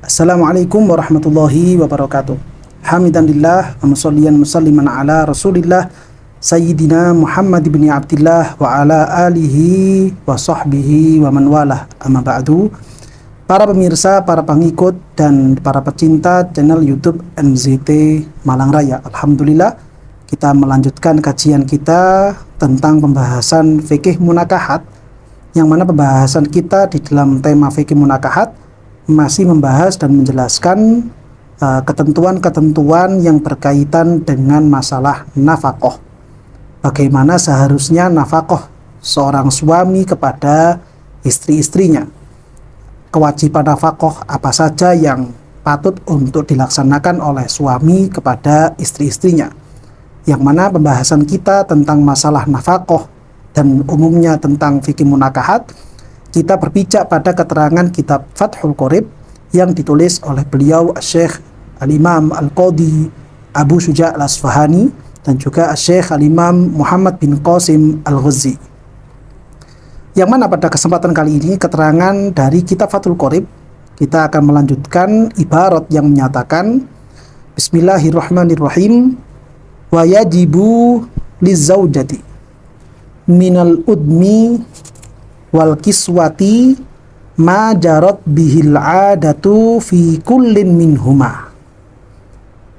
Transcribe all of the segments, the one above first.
Assalamualaikum warahmatullahi wabarakatuh. Hamidalillah wa musalliyan musalliman ala Rasulillah Sayyidina Muhammad bin Abdillah wa ala alihi wa sahbihi wa man walah. Amma ba'du. Para pemirsa, para pengikut dan para pecinta channel YouTube MZT Malang Raya. Alhamdulillah kita melanjutkan kajian kita tentang pembahasan fikih munakahat, yang mana pembahasan kita di dalam tema fikih munakahat masih membahas dan menjelaskan ketentuan-ketentuan yang berkaitan dengan masalah nafkah. Bagaimana seharusnya nafkah seorang suami kepada istri-istrinya. Kewajiban nafkah apa saja yang patut untuk dilaksanakan oleh suami kepada istri-istrinya. Yang mana pembahasan kita tentang masalah nafkah dan umumnya tentang fikih munakahat, kita berpijak pada keterangan kitab Fathul Qorib yang ditulis oleh beliau Syekh Al-Imam Al-Qadhi Abu Syuja' Al-Asfahani dan juga Syekh Al-Imam Muhammad bin Qasim Al-Ghazi. Yang mana pada kesempatan kali ini keterangan dari kitab Fathul Qorib, kita akan melanjutkan ibarat yang menyatakan Bismillahirrahmanirrahim, wa yajibu lizaujati minal udmi wal kiswati ma jarat bihil adatu fi kullin minhuma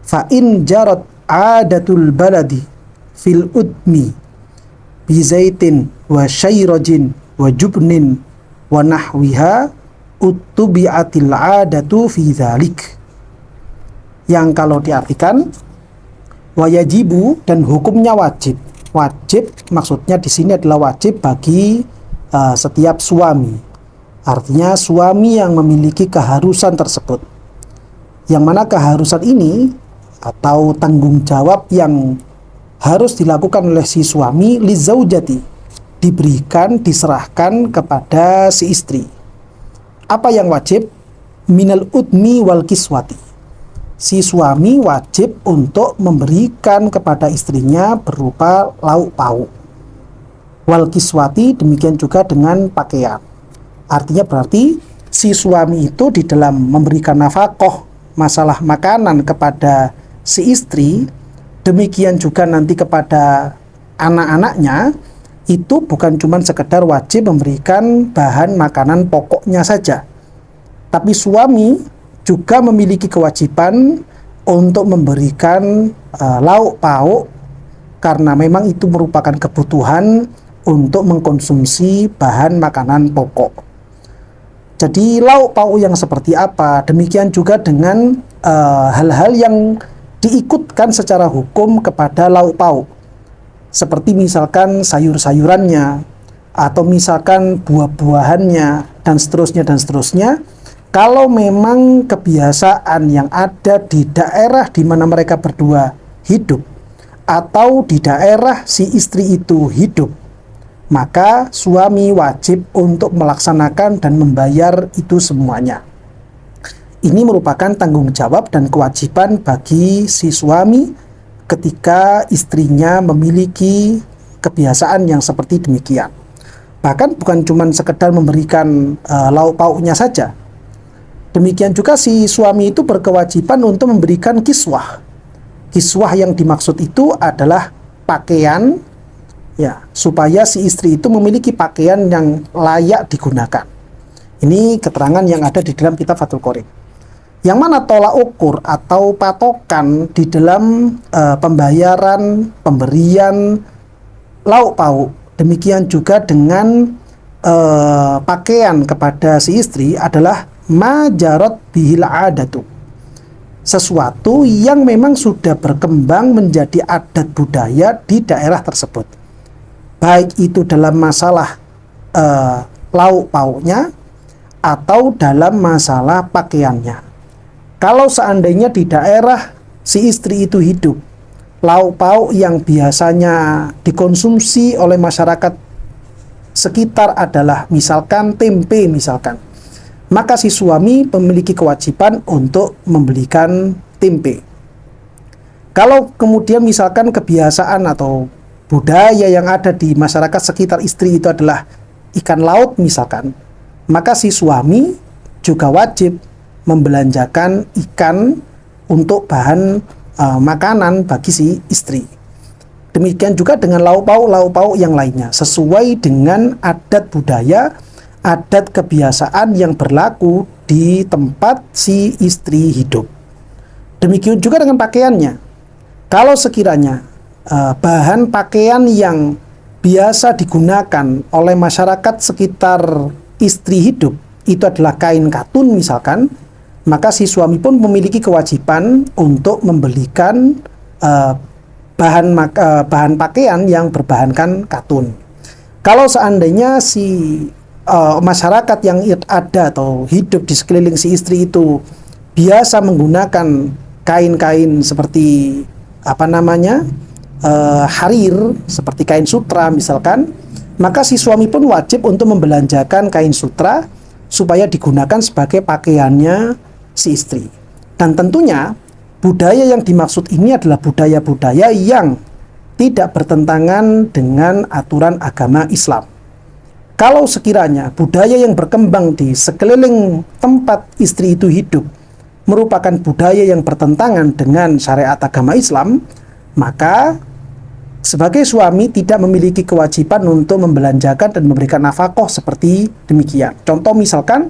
fa in jarat adatul baladi fil udmi bizaitin wa syairajin wa jubnin wa nahwiha uttubi'atil adatu fi dhalik, yang kalau diartikan wayajibu dan hukumnya wajib. Wajib maksudnya di sini adalah wajib bagi setiap suami, artinya suami yang memiliki keharusan tersebut, yang mana keharusan ini atau tanggung jawab yang harus dilakukan oleh si suami lizaujati, diberikan, diserahkan kepada si istri. Apa yang wajib? Minal udmi wal kiswati, si suami wajib untuk memberikan kepada istrinya berupa lauk pauk. Wal kiswati, demikian juga dengan pakaian. Artinya berarti si suami itu di dalam memberikan nafkah masalah makanan kepada si istri, demikian juga nanti kepada anak-anaknya, itu bukan cuma sekedar wajib memberikan bahan makanan pokoknya saja, tapi suami juga memiliki kewajiban untuk memberikan lauk pauk, karena memang itu merupakan kebutuhan untuk mengkonsumsi bahan makanan pokok. Jadi lauk pauk yang seperti apa, demikian juga dengan hal-hal yang diikutkan secara hukum kepada lauk pauk, seperti misalkan sayur-sayurannya, atau misalkan buah-buahannya, dan seterusnya. Kalau memang kebiasaan yang ada di daerah di mana mereka berdua hidup, atau di daerah si istri itu hidup, maka suami wajib untuk melaksanakan dan membayar itu semuanya. Ini merupakan tanggung jawab dan kewajiban bagi si suami ketika istrinya memiliki kebiasaan yang seperti demikian. Bahkan bukan cuma sekedar memberikan lauk pauknya saja. Demikian juga si suami itu berkewajiban untuk memberikan kiswah. Kiswah yang dimaksud itu adalah pakaian, ya, supaya si istri itu memiliki pakaian yang layak digunakan. Ini keterangan yang ada di dalam kitab Fathul Qorib. Yang mana tolak ukur atau patokan di dalam pembayaran, pemberian lauk pauk, demikian juga dengan pakaian kepada si istri adalah majarat bihil adatu, sesuatu yang memang sudah berkembang menjadi adat budaya di daerah tersebut, baik itu dalam masalah lauk pauknya atau dalam masalah pakaiannya. Kalau seandainya di daerah si istri itu hidup, lauk pauk yang biasanya dikonsumsi oleh masyarakat sekitar adalah misalkan tempe misalkan, maka si suami memiliki kewajiban untuk membelikan tempe. Kalau kemudian misalkan kebiasaan atau budaya yang ada di masyarakat sekitar istri itu adalah ikan laut misalkan, maka si suami juga wajib membelanjakan ikan untuk bahan makanan bagi si istri. Demikian juga dengan lauk pauk yang lainnya, sesuai dengan adat budaya, adat kebiasaan yang berlaku di tempat si istri hidup. Demikian juga dengan pakaiannya. Kalau sekiranya bahan pakaian yang biasa digunakan oleh masyarakat sekitar istri hidup itu adalah kain katun misalkan, maka si suami pun memiliki kewajiban untuk membelikan bahan pakaian yang berbahankan katun. Kalau seandainya si masyarakat yang ada atau hidup di sekeliling si istri itu biasa menggunakan kain-kain seperti harir, seperti kain sutra misalkan, maka si suami pun wajib untuk membelanjakan kain sutra supaya digunakan sebagai pakaiannya si istri. Dan tentunya budaya yang dimaksud ini adalah budaya-budaya yang tidak bertentangan dengan aturan agama Islam. Kalau sekiranya budaya yang berkembang di sekeliling tempat istri itu hidup merupakan budaya yang bertentangan dengan syariat agama Islam, maka sebagai suami tidak memiliki kewajiban untuk membelanjakan dan memberikan nafkah seperti demikian. Contoh misalkan,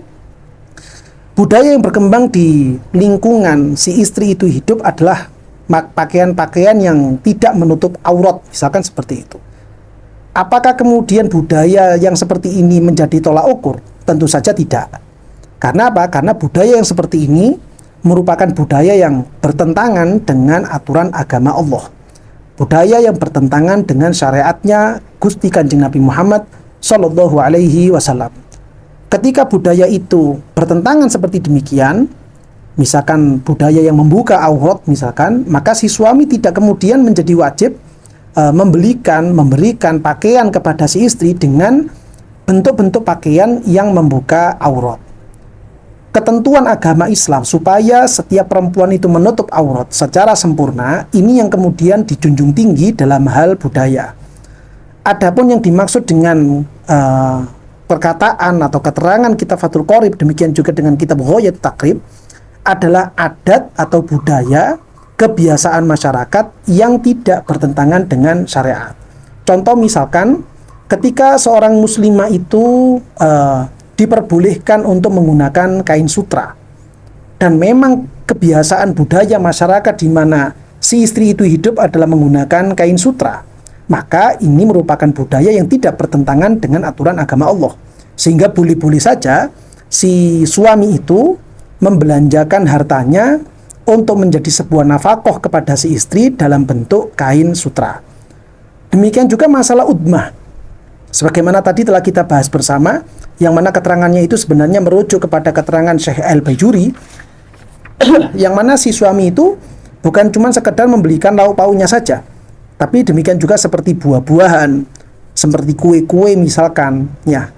budaya yang berkembang di lingkungan si istri itu hidup adalah pakaian-pakaian yang tidak menutup aurat, misalkan seperti itu. Apakah kemudian budaya yang seperti ini menjadi tolak ukur? Tentu saja tidak. Karena apa? Karena budaya yang seperti ini merupakan budaya yang bertentangan dengan aturan agama Allah. Budaya yang bertentangan dengan syariatnya Gusti Kanjeng Nabi Muhammad Sallallahu Alaihi Wasallam. Ketika budaya itu bertentangan seperti demikian, misalkan budaya yang membuka aurat misalkan, maka si suami tidak kemudian menjadi wajib memberikan pakaian kepada si istri dengan bentuk-bentuk pakaian yang membuka aurat. Ketentuan agama Islam supaya setiap perempuan itu menutup aurat secara sempurna, ini yang kemudian dijunjung tinggi dalam hal budaya. Adapun yang dimaksud dengan perkataan atau keterangan kitab Fathul Qorib, demikian juga dengan kitab Ghayatul Taqrib, adalah adat atau budaya kebiasaan masyarakat yang tidak bertentangan dengan syariat. Contoh misalkan, ketika seorang muslimah itu diperbolehkan untuk menggunakan kain sutra, dan memang kebiasaan budaya masyarakat di mana si istri itu hidup adalah menggunakan kain sutra, maka ini merupakan budaya yang tidak bertentangan dengan aturan agama Allah, sehingga boleh-boleh saja si suami itu membelanjakan hartanya untuk menjadi sebuah nafkah kepada si istri dalam bentuk kain sutra. Demikian juga masalah udmah, sebagaimana tadi telah kita bahas bersama, yang mana keterangannya itu sebenarnya merujuk kepada keterangan Syekh Al-Bajuri, yang mana si suami itu bukan cuma sekedar membelikan lauk pauknya saja, tapi demikian juga seperti buah-buahan, seperti kue-kue misalkan. Ya,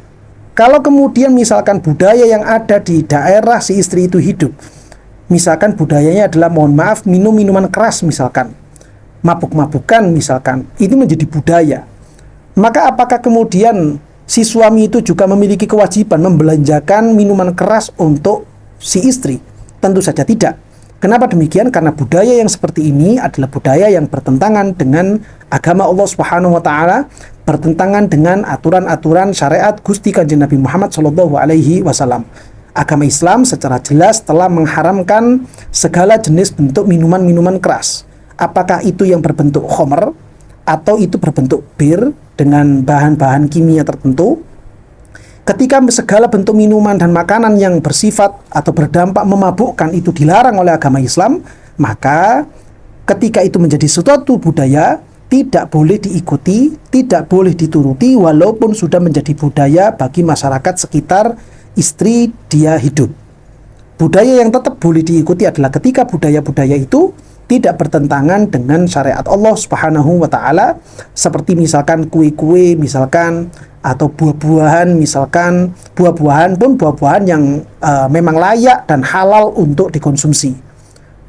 kalau kemudian misalkan budaya yang ada di daerah si istri itu hidup, misalkan budayanya adalah, mohon maaf, minum minuman keras misalkan, mabuk-mabukan misalkan, ini menjadi budaya, maka apakah kemudian si suami itu juga memiliki kewajiban membelanjakan minuman keras untuk si istri? Tentu saja tidak. Kenapa demikian? Karena budaya yang seperti ini adalah budaya yang bertentangan dengan agama Allah Subhanahu wa taala, bertentangan dengan aturan-aturan syariat Gusti Kanjeng Nabi Muhammad Shallallahu alaihi wasallam. Agama Islam secara jelas telah mengharamkan segala jenis bentuk minuman-minuman keras. Apakah itu yang berbentuk khamr atau itu berbentuk bir dengan bahan-bahan kimia tertentu. Ketika segala bentuk minuman dan makanan yang bersifat atau berdampak memabukkan itu dilarang oleh agama Islam, maka ketika itu menjadi suatu budaya, tidak boleh diikuti, tidak boleh dituruti, walaupun sudah menjadi budaya bagi masyarakat sekitar istri dia hidup. Budaya yang tetap boleh diikuti adalah ketika budaya-budaya itu tidak bertentangan dengan syariat Allah Subhanahu wa taala, seperti misalkan kue-kue misalkan, atau buah-buahan misalkan, buah-buahan yang memang layak dan halal untuk dikonsumsi.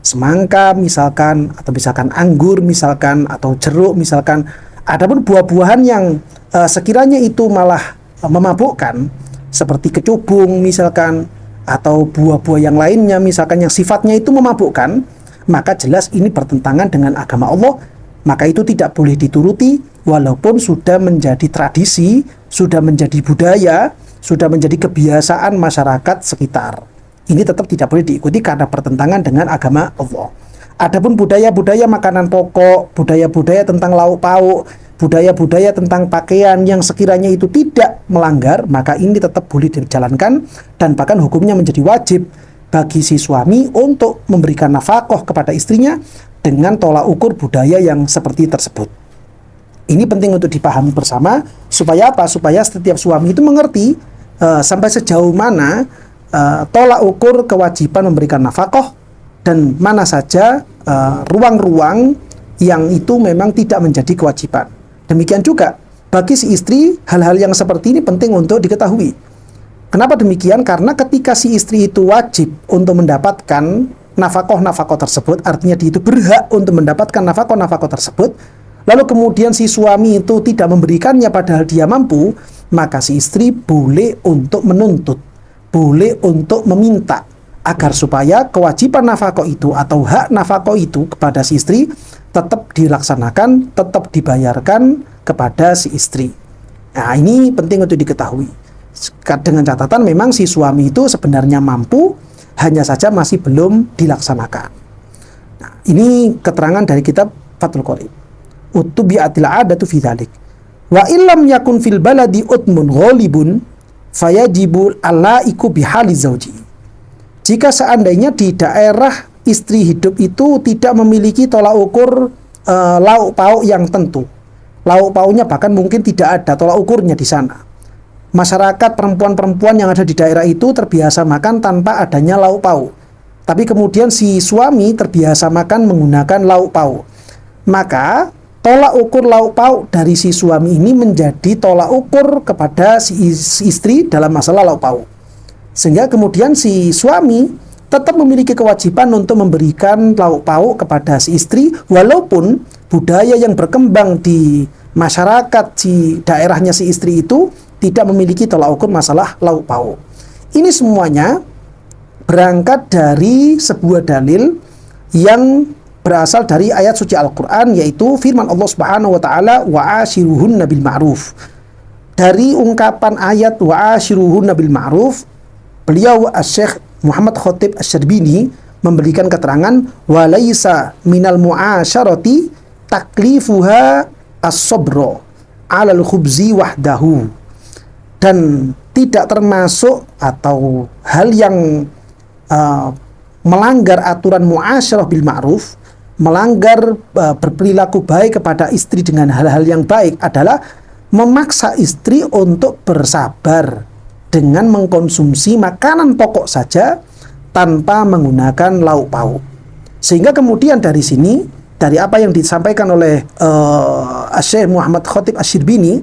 Semangka misalkan, atau misalkan anggur misalkan, atau jeruk misalkan. Adapun buah-buahan yang sekiranya itu malah memabukkan, seperti kecubung misalkan, atau buah-buah yang lainnya misalkan yang sifatnya itu memabukkan, maka jelas ini bertentangan dengan agama Allah, maka itu tidak boleh dituruti walaupun sudah menjadi tradisi, sudah menjadi budaya, sudah menjadi kebiasaan masyarakat sekitar. Ini tetap tidak boleh diikuti karena bertentangan dengan agama Allah. Adapun budaya-budaya makanan pokok, budaya-budaya tentang lauk pauk, budaya-budaya tentang pakaian yang sekiranya itu tidak melanggar, maka ini tetap boleh dijalankan dan bahkan hukumnya menjadi wajib bagi si suami untuk memberikan nafkah kepada istrinya dengan tolak ukur budaya yang seperti tersebut. Ini penting untuk dipahami bersama supaya apa? Supaya setiap suami itu mengerti sampai sejauh mana tolak ukur kewajiban memberikan nafkah dan mana saja ruang-ruang yang itu memang tidak menjadi kewajiban. Demikian juga bagi si istri, hal-hal yang seperti ini penting untuk diketahui. Kenapa demikian? Karena ketika si istri itu wajib untuk mendapatkan nafkah-nafkah tersebut, artinya dia itu berhak untuk mendapatkan nafkah-nafkah tersebut, lalu kemudian si suami itu tidak memberikannya padahal dia mampu, maka si istri boleh untuk menuntut, boleh untuk meminta agar supaya kewajiban nafkah itu atau hak nafkah itu kepada si istri tetap dilaksanakan, tetap dibayarkan kepada si istri. Nah, ini penting untuk diketahui. Dengan catatan memang si suami itu sebenarnya mampu, hanya saja masih belum dilaksanakan. Nah, ini keterangan dari kitab Fathul Qorib. Utubi'atil 'adatu fi dzalik. Wa illam yakun fil baladi utmun ghalibun fayajibu alaiku bihali zauji. Jika seandainya di daerah istri hidup itu tidak memiliki tolak ukur lauk pauk yang tentu, lauk pauknya bahkan mungkin tidak ada tolak ukurnya di sana. Masyarakat perempuan-perempuan yang ada di daerah itu terbiasa makan tanpa adanya lauk pauk. Tapi kemudian si suami terbiasa makan menggunakan lauk pauk. Maka tolak ukur lauk pauk dari si suami ini menjadi tolak ukur kepada si istri dalam masalah lauk pauk. Sehingga kemudian si suami tetap memiliki kewajiban untuk memberikan lauk pauk kepada si istri walaupun budaya yang berkembang di masyarakat di daerahnya si istri itu tidak memiliki tolak ukur masalah lauk pauk. Ini semuanya berangkat dari sebuah dalil yang berasal dari ayat suci Al-Quran, yaitu firman Allah Subhanahu wa Ta'ala, wa'ashiruhunna bil ma'ruf. Dari ungkapan ayat wa'ashiruhunna bil ma'ruf, beliau Syekh Muhammad Khatib Asy-Syarbini memberikan keterangan walaysa minal mu'asyarati taklifuha as-sabra 'alal khubzi wahdahu. Dan tidak termasuk atau hal yang melanggar aturan mu'asyarah bil ma'ruf, melanggar berperilaku baik kepada istri dengan hal-hal yang baik adalah memaksa istri untuk bersabar dengan mengkonsumsi makanan pokok saja tanpa menggunakan lauk pauk. Sehingga kemudian dari sini, dari apa yang disampaikan oleh Syekh Muhammad Khatib Asy-Syarbini,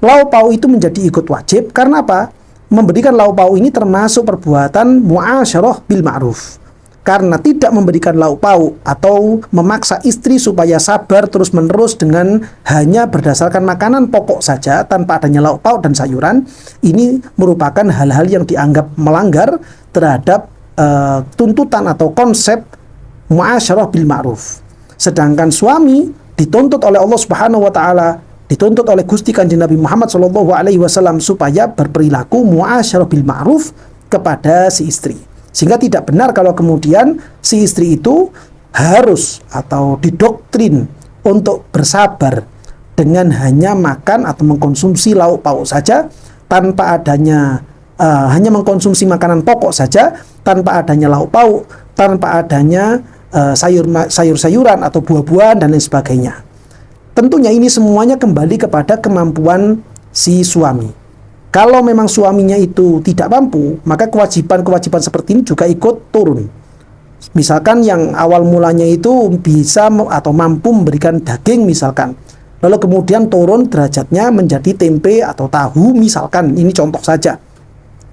lauk pauk itu menjadi ikut wajib karena apa? Memberikan lauk pauk ini termasuk perbuatan mu'asyarah bil ma'ruf. Karena tidak memberikan lauk pauk atau memaksa istri supaya sabar terus-menerus dengan hanya berdasarkan makanan pokok saja tanpa adanya lauk pauk dan sayuran, ini merupakan hal-hal yang dianggap melanggar terhadap tuntutan atau konsep mu'asyarah bil ma'ruf. Sedangkan suami dituntut oleh Allah Subhanahu wa Ta'ala, dituntut oleh Gusti Kanjeng Nabi Muhammad SAW supaya berperilaku mu'asyarah bil ma'ruf kepada si istri. Sehingga tidak benar kalau kemudian si istri itu harus atau didoktrin untuk bersabar dengan hanya makan atau mengkonsumsi lauk pauk saja tanpa adanya hanya mengkonsumsi makanan pokok saja tanpa adanya lauk pauk, tanpa adanya sayur-sayuran atau buah-buahan dan lain sebagainya. Tentunya ini semuanya kembali kepada kemampuan si suami. Kalau memang suaminya itu tidak mampu, maka kewajiban-kewajiban seperti ini juga ikut turun. Misalkan yang awal mulanya itu bisa atau mampu memberikan daging misalkan, lalu kemudian turun derajatnya menjadi tempe atau tahu misalkan, ini contoh saja.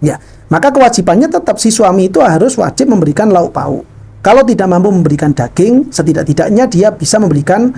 Ya, maka kewajibannya tetap si suami itu harus wajib memberikan lauk pauk. Kalau tidak mampu memberikan daging, setidak-tidaknya dia bisa memberikan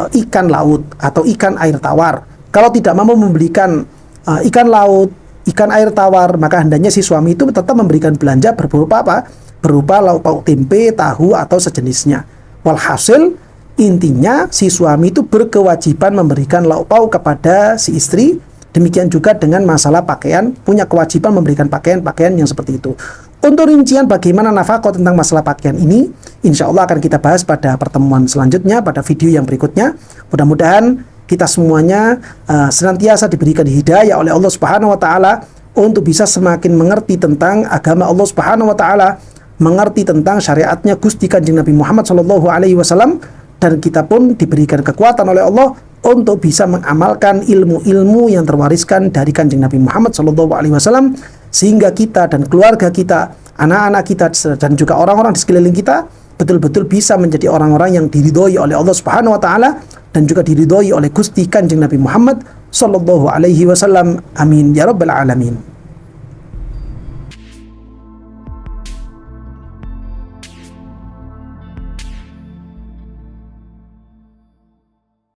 ikan laut atau ikan air tawar. Kalau tidak mampu memberikan ikan laut, ikan air tawar, maka hendaknya si suami itu tetap memberikan belanja berupa apa? Berupa lauk pauk tempe, tahu atau sejenisnya. Walhasil intinya si suami itu berkewajiban memberikan lauk pauk kepada si istri. Demikian juga dengan masalah pakaian, punya kewajiban memberikan pakaian-pakaian yang seperti itu. Untuk rincian bagaimana nafkah tentang masalah pakaian ini, insya Allah akan kita bahas pada pertemuan selanjutnya, pada video yang berikutnya. Mudah-mudahan kita semuanya senantiasa diberikan hidayah oleh Allah Subhanahu wa taala untuk bisa semakin mengerti tentang agama Allah Subhanahu wa taala, mengerti tentang syariatnya Gusti Kanjeng Nabi Muhammad sallallahu alaihi wasallam, dan kita pun diberikan kekuatan oleh Allah untuk bisa mengamalkan ilmu-ilmu yang terwariskan dari Kanjeng Nabi Muhammad sallallahu alaihi wasallam, sehingga kita dan keluarga kita, anak-anak kita dan juga orang-orang di sekeliling kita betul-betul bisa menjadi orang-orang yang diridhoi oleh Allah Subhanahu wa taala dan juga diridhoi oleh Gusti Kanjeng Nabi Muhammad sallallahu alaihi wasallam. Amin ya rabbal alamin.